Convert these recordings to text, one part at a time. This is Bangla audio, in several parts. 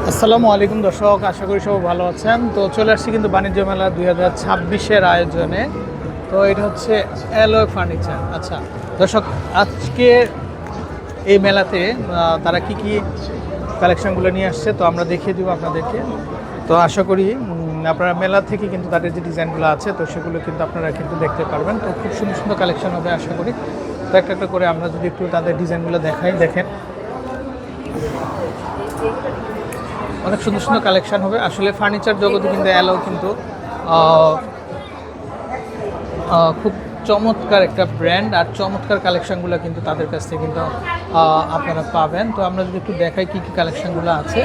আসসালামু আলাইকুম দর্শক, আশা করি সবাই ভালো আছেন। তো চলে আসছি কিন্তু বাণিজ্য মেলা 2026-এর আয়োজনে। তো এটা হচ্ছে অ্যালয় ফার্নিচার। আচ্ছা দর্শক, আজকে এই মেলাতে তারা কি কি কালেকশনগুলো নিয়ে আসছে তো আমরা দেখিয়ে দিব আপনাদেরকে। তো আশা করি আপনারা মেলা থেকে কিন্তু তাদের যে ডিজাইনগুলো আছে তো সেগুলো কিন্তু আপনারা কিন্তু দেখতে পারবেন। তো খুব সুন্দর সুন্দর কালেকশন হবে আশা করি। তো একটা একটা করে আমরা যদি একটু তাদের ডিজাইনগুলো দেখাই, দেখেন অনেক সুন্দর সুন্দর কালেকশন হবে। আসলে ফার্নিচার জগতে কিন্তু অ্যালো কিন্তু খুব চমৎকার একটা ব্র্যান্ড, আর চমৎকার কালেকশনগুলো কিন্তু তাদের কাছ থেকে কিন্তু আপনারা পাবেন। তো আমরা যদি একটু দেখাই কী কী কালেকশনগুলো আছে।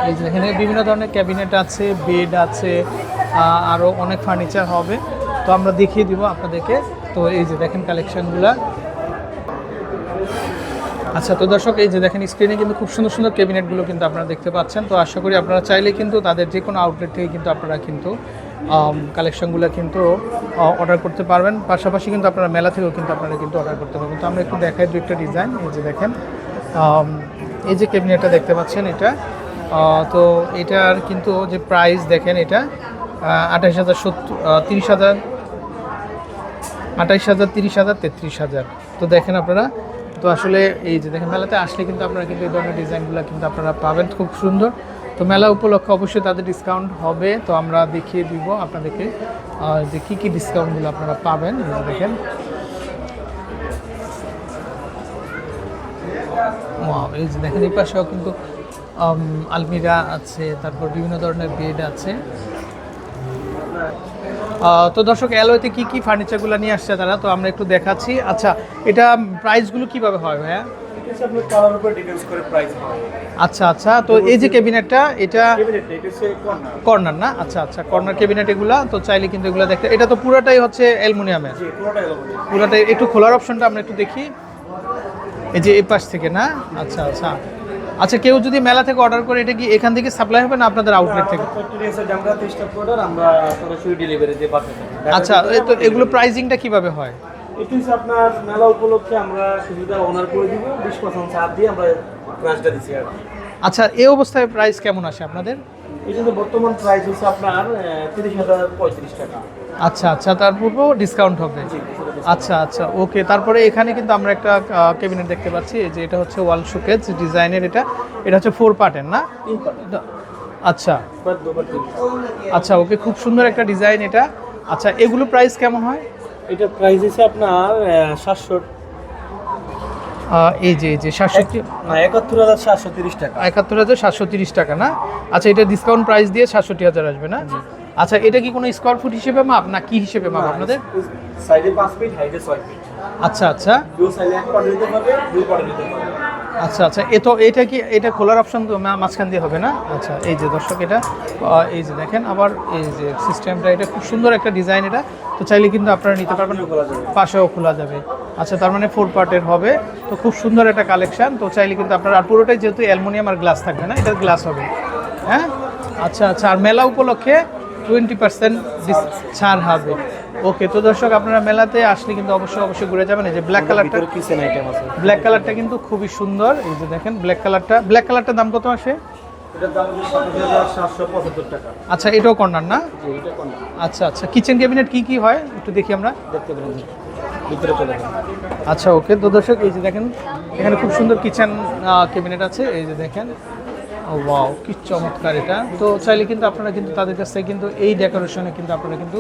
এই যে এখানে বিভিন্ন ধরনের ক্যাবিনেট আছে, বেড আছে, আরও অনেক ফার্নিচার হবে। তো আমরা দেখিয়ে দিব আপনাদেরকে। তো এই যে দেখেন কালেকশনগুলো। আচ্ছা তো দর্শক, এই যে দেখেন স্ক্রিনে কিন্তু খুব সুন্দর সুন্দর ক্যাবিনেটগুলো কিন্তু আপনারা দেখতে পাচ্ছেন। তো আশা করি আপনারা চাইলে কিন্তু তাদের যে কোনো আউটলেট থেকে কিন্তু আপনারা কিন্তু কালেকশনগুলো কিন্তু অর্ডার করতে পারবেন। পাশাপাশি কিন্তু আপনারা মেলা থেকেও কিন্তু আপনারা কিন্তু অর্ডার করতে পারবেন। তো আমরা একটু দেখাই দু একটা ডিজাইন। এই যে দেখেন এই যে ক্যাবিনেটটা দেখতে পাচ্ছেন এটা, তো এটার কিন্তু যে প্রাইস দেখেন, এটা 28,000, 30,000, 33,000। তো দেখেন আপনারা, তো আসলে এই যে দেখেন মেলাতে আসলে কিন্তু আপনারা কিন্তু এই ধরনের ডিজাইনগুলো কিন্তু আপনারা পাবেন, খুব সুন্দর। তো মেলা উপলক্ষে অবশ্যই তাদের ডিসকাউন্ট হবে। তো আমরা দেখিয়ে দিব আপনাদেরকে যে কী কী ডিসকাউন্টগুলো আপনারা পাবেন। এই যে দেখেন, এই যে দেখেন এই পাশেও কিন্তু আলমিরা আছে, তারপর বিভিন্ন ধরনের বেড আছে। তো দর্শক, অ্যালয়তে কী কী ফার্নিচারগুলো নিয়ে আসছে তারা, তো আমরা একটু দেখাচ্ছি। আচ্ছা, এটা প্রাইসগুলো কিভাবে হয় ভাইয়া? আচ্ছা আচ্ছা, তো এই যে ক্যাবিনেটটা, এটা কর্নার না? আচ্ছা আচ্ছা, কর্নার ক্যাবিনেট এগুলা। তো চাইলে কিন্তু এগুলো দেখতে, এটা তো পুরোটাই হচ্ছে অ্যালুমিনিয়ামের, পুরোটাই। একটু খোলার অপশনটা আমরা একটু দেখি, এই যে এই পাশ থেকে না? আচ্ছা আচ্ছা আচ্ছা, কেউ যদি মেলা থেকে অর্ডার করে, এটা কি এখান থেকে সাপ্লাই হবে না আপনাদের আউটলেট থেকে? আচ্ছা, তো এগুলো প্রাইসিংটা কিভাবে হয়? এটা হচ্ছে আপনার মেলা উপলক্ষে আমরা সুবিধা অনার করে দিব, 20% ছাড় দিয়ে আমরা প্রাইসটা দিচ্ছি আর। আচ্ছা, এই অবস্থায় প্রাইস কেমন আসে আপনাদের? এটা তো বর্তমান প্রাইস হচ্ছে আপনার 30,035 টাকা। আচ্ছা আচ্ছা, তারপরেও ডিসকাউন্ট হবে? আচ্ছা আচ্ছা, ওকে। তারপরে এখানে কিন্তু আমরা একটা ক্যাবিনেট দেখতে পাচ্ছি, যে এটা হচ্ছে ওয়াল শোকেজ ডিজাইনের। এটা হচ্ছে 4 পার্টের না? 3 পার্ট। আচ্ছা আচ্ছা, ওকে, খুব সুন্দর একটা ডিজাইন এটা। আচ্ছা, এগুলো প্রাইস কেমন হয়? এটা প্রাইস হচ্ছে আপনার 700, এই যে 71,730 টাকা। 71,730 টাকা না? আচ্ছা, এটা ডিসকাউন্ট প্রাইস দিয়ে 67,000 আসবে না? আচ্ছা, এটা কি কোনো স্কোয়ার ফুট হিসেবে মাপ না কি হিসেবে মাপ আপনাদের? সাইডে 5 ফিট, হাইটে 6 ফিট। আচ্ছা আচ্ছা, দুই সাইডে এক পার্ট নিতে পারবে, দুই পার্ট নিতে পারবে। আচ্ছা আচ্ছা, এটা কি এটা খোলার অপশন তো মাঝখান দিয়ে হবে না? আচ্ছা, এই যে দর্শক, এটা এই যে দেখেন আবার এই যে সিস্টেমটা, এটা খুব সুন্দর একটা ডিজাইন এটা। তো চাইলে কিন্তু আপনারা নিতে পারবেন, পাশেও খোলা যাবে। আচ্ছা, তার মানে 4 পার্টের হবে। তো খুব সুন্দর একটা কালেকশন। তো চাইলে কিন্তু আপনারা, আর পুরোটাই যেহেতু অ্যালুমিনিয়াম আর গ্লাস থাকবে না, এটা গ্লাস হবে। হ্যাঁ, আচ্ছা আচ্ছা, আর মেলা উপলক্ষে 20% ছাড় হবে। ওকে। তো দর্শক, আপনারা মেলাতে আসলে কিন্তু অবশ্যই ঘুরে যাবেন। এই যে ব্ল্যাক কালারটা, কিচেন আইটেম আছে। ব্ল্যাক কালারটা কিন্তু খুবই সুন্দর। এই যে দেখেন ব্ল্যাক কালারটার দাম কত আসে? এটার দাম হচ্ছে 7,775 টাকা। আচ্ছা, এটাও কর্নার না? জি, এটা কোনটা? আচ্ছা আচ্ছা, কিচেন ক্যাবিনেট কি হয় একটু দেখি আমরা। দেখতে পারেন, ভিতরে চলে যান। আচ্ছা, ওকে। তো দর্শক, এই যে দেখেন এখানে খুব সুন্দর কিচেন ক্যাবিনেট আছে। এই যে দেখেন, ওয়াও, কি চমৎকার এটা। তো চাইলে কিন্তু আপনারা কিন্তু তাদের কাছ থেকে কিন্তু এই ডেকোরেশনে কিন্তু আপনারা কিন্তু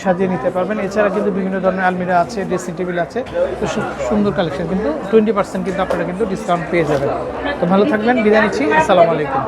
সাজিয়ে নিতে পারবেন। এছাড়া কিন্তু বিভিন্ন ধরনের আলমিরা আছে, ড্রেসিং টেবিল আছে। তো সুন্দর কালেকশন, কিন্তু 20% কিন্তু আপনারা কিন্তু ডিসকাউন্ট পেয়ে যাবেন। তো ভালো থাকবেন, বিদায় নিচ্ছি। আসসালামু আলাইকুম।